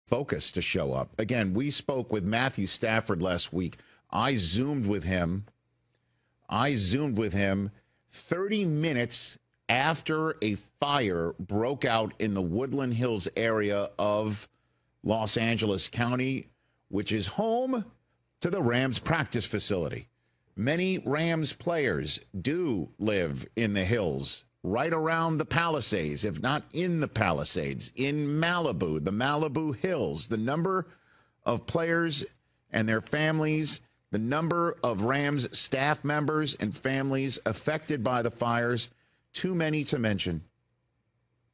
focus to show up. Again, we spoke with Matthew Stafford last week. I zoomed with him 30 minutes after a fire broke out in the Woodland Hills area of Los Angeles County, which is home to the Rams practice facility. Many Rams players do live in the hills, right around the Palisades, if not in the Palisades, in Malibu, the Malibu Hills. The number of players and their families, the number of Rams staff members and families affected by the fires, too many to mention,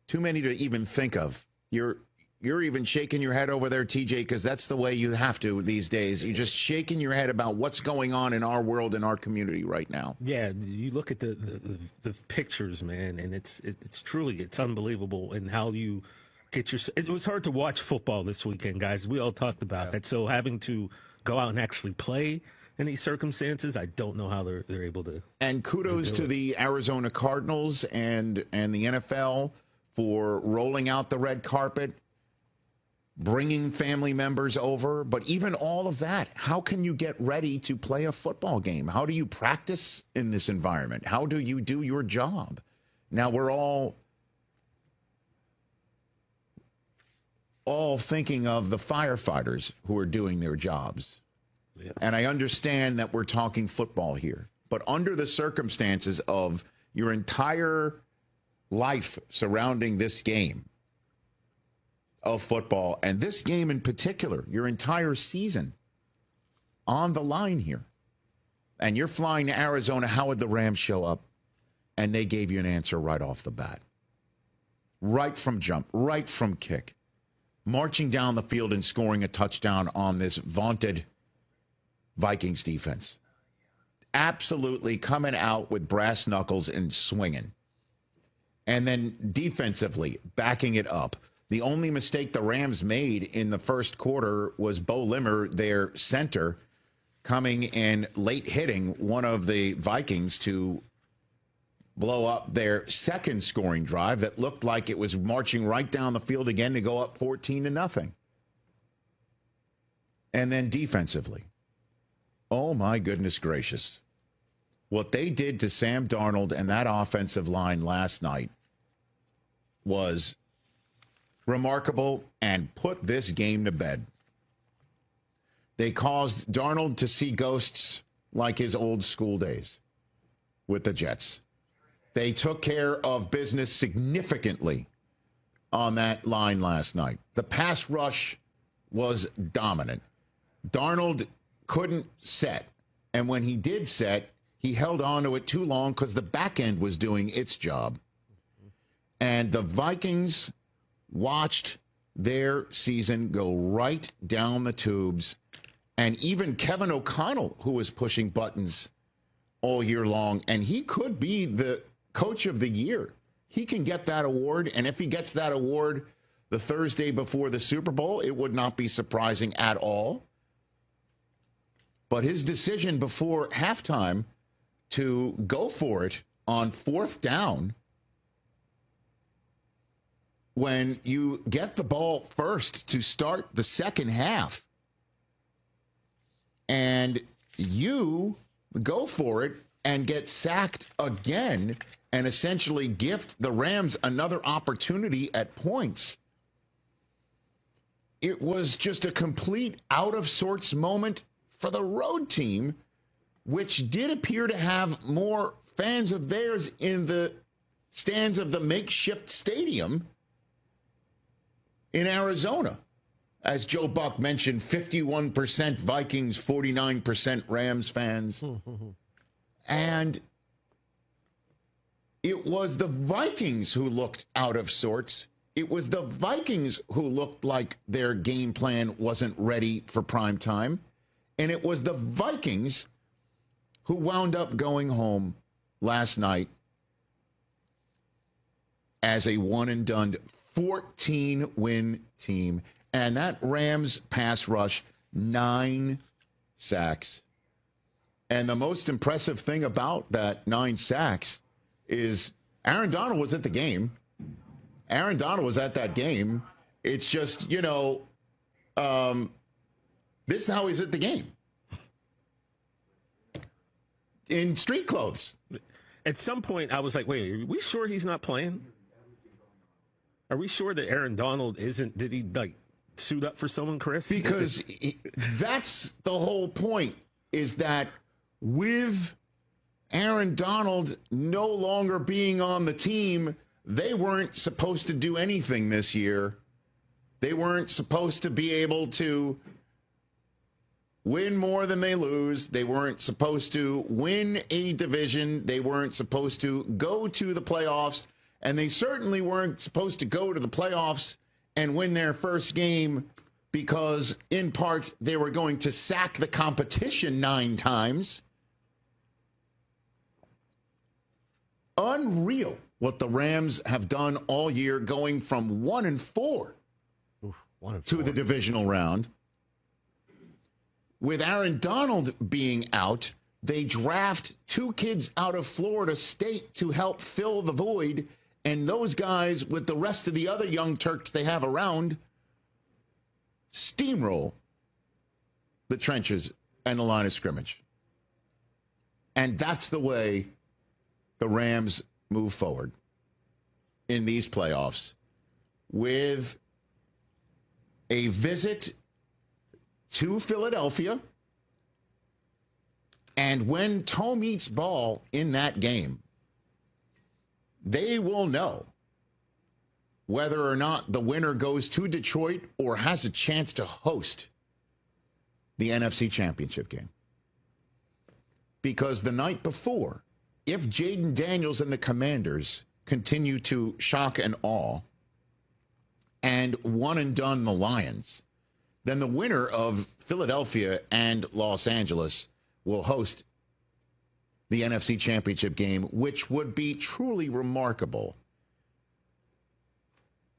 too many to even think of. You're even shaking your head over there, TJ, because that's the way you have to these days. You're just shaking your head about what's going on in our world, in our community right now. Yeah, you look at the pictures, man, and it's truly unbelievable. And how you get it was hard to watch football this weekend, guys. We all talked about that. So having to go out and actually play in these circumstances, I don't know how they're able to. And kudos to the Arizona Cardinals and the NFL for rolling out the red carpet, bringing family members over. But even all of that, how can you get ready to play a football game? How do you practice in this environment? How do you do your job? Now we're all thinking of the firefighters who are doing their jobs. Yeah. And I understand that we're talking football here, but under the circumstances of your entire life surrounding this game of football, and this game in particular, your entire season on the line here, and you're flying to Arizona, how would the Rams show up? And they gave you an answer right off the bat. Right from jump, right from kick. Marching down the field and scoring a touchdown on this vaunted Vikings defense. Absolutely coming out with brass knuckles and swinging. And then defensively, backing it up. The only mistake the Rams made in the first quarter was Bo Limmer, their center, coming in late hitting one of the Vikings to blow up their second scoring drive that looked like it was marching right down the field again to go up 14-0. And then defensively, oh my goodness gracious. What they did to Sam Darnold and that offensive line last night was remarkable and put this game to bed. They caused Darnold to see ghosts like his old school days with the Jets. They took care of business significantly on that line last night. The pass rush was dominant. Darnold couldn't set, and when he did set, he held on to it too long because the back end was doing its job. And the Vikings watched their season go right down the tubes. And even Kevin O'Connell, who was pushing buttons all year long, and he could be the coach of the year. He can get that award. And if he gets that award the Thursday before the Super Bowl, it would not be surprising at all. But his decision before halftime to go for it on fourth down, when you get the ball first to start the second half and you go for it and get sacked again and essentially gift the Rams another opportunity at points. It was just a complete out of sorts moment for the road team, which did appear to have more fans of theirs in the stands of the makeshift stadium in Arizona. As Joe Buck mentioned, 51% Vikings, 49% Rams fans. And it was the Vikings who looked out of sorts. It was the Vikings who looked like their game plan wasn't ready for prime time. And it was the Vikings who wound up going home last night as a one-and-done 14-win team. And that Rams pass rush, 9 sacks. And the most impressive thing about that 9 sacks is Aaron Donald was at the game. Aaron Donald was at that game. It's just, This is how he's at the game. In street clothes. At some point, I was like, wait, are we sure he's not playing? Are we sure that Aaron Donald isn't? Did he, suit up for someone, Chris? Because that's the whole point, is that with Aaron Donald no longer being on the team, they weren't supposed to do anything this year. They weren't supposed to be able to win more than they lose. They weren't supposed to win a division. They weren't supposed to go to the playoffs. And they certainly weren't supposed to go to the playoffs and win their first game because, in part, they were going to sack the competition 9 times. Unreal what the Rams have done all year, going from 1-4 to the divisional round. With Aaron Donald being out, they draft 2 kids out of Florida State to help fill the void. And those guys, with the rest of the other young Turks they have around, steamroll the trenches and the line of scrimmage. And that's the way the Rams move forward in these playoffs, with a visit to Philadelphia. And when toe meets ball in that game, they will know whether or not the winner goes to Detroit or has a chance to host the NFC Championship game. Because the night before, if Jayden Daniels and the Commanders continue to shock and awe and one and done the Lions, then the winner of Philadelphia and Los Angeles will host the NFC Championship game, which would be truly remarkable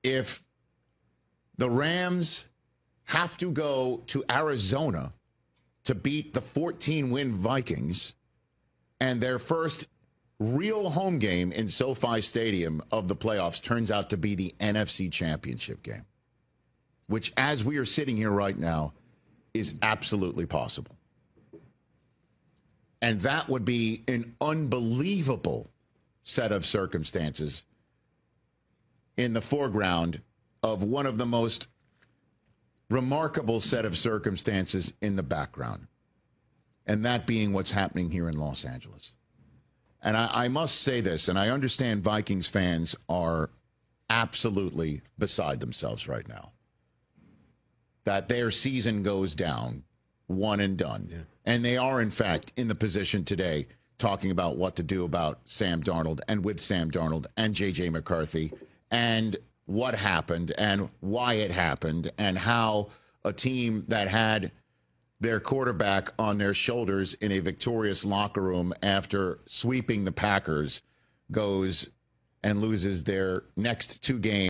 if the Rams have to go to Arizona to beat the 14-win Vikings, and their first real home game in SoFi Stadium of the playoffs turns out to be the NFC Championship game, which, as we are sitting here right now, is absolutely possible. And that would be an unbelievable set of circumstances in the foreground of one of the most remarkable set of circumstances in the background. And that being what's happening here in Los Angeles. And I must say this, and I understand Vikings fans are absolutely beside themselves right now, that their season goes down, one and done. Yeah. And they are, in fact, in the position today talking about what to do about Sam Darnold and with Sam Darnold and J.J. McCarthy and what happened and why it happened and how a team that had their quarterback on their shoulders in a victorious locker room after sweeping the Packers goes and loses their next 2 games.